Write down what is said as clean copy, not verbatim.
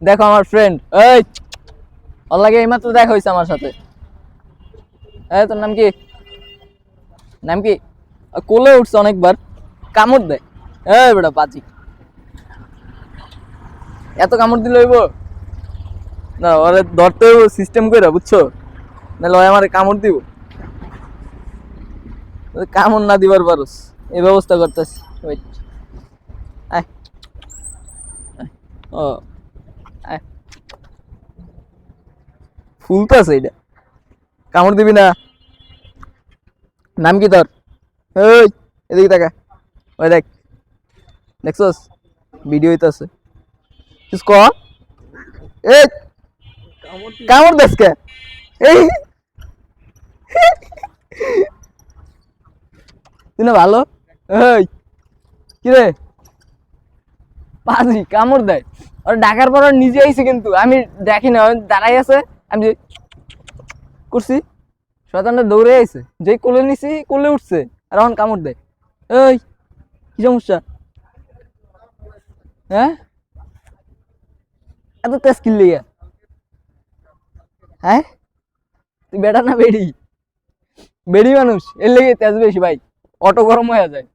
দেখো আমার ফ্রেন্ড, এই ওর লাগে এইমাত্র দেখা হয়েছে আমার সাথে। এই তোর নাম কি? নাম কি? কোলে উঠছে অনেকবার, কামড় দেয়। এই বেটা পাজি, এত কামড় দিলে হইব না? ওরে ধরতে হইব সিস্টেম করে, বুঝছো? নাহলে ওই আমার কামড় দিব। কামড় না দিবার পারোস, এই ব্যবস্থা করতেছি। ওয়েট, আয় আয়। ও আয়, ফুলতাছে এটা, কামড় দিবি না? নাম কি তোর? এই এদিকে তাকা, ওই দেখ, দেখছস ভিডিও হইতাছে, কিছু ক। এই কামড় দেস কে? এই তুই না ভালো। এই কি রে পাজি, কামড় দেয়। আর ডাকার পর আর নিজে আইছে, কিন্তু আমি দেখি না, ওই দাঁড়াই আছে। আমি যে করছি, শয়তানটা দৌড়ে আইছে, যেই কোলে নিছি কোলে উঠছে, আর এখন কামড় দেয়। এই কি সমস্যা? হ্যাঁ, এত তেজ কিনলি? হ্যাঁ, তুই বেটা না বেড়ি? বেড়ি মানুষ, এর লেগে তেজ বেশি ভাই, অটো গরম হয়ে যায়।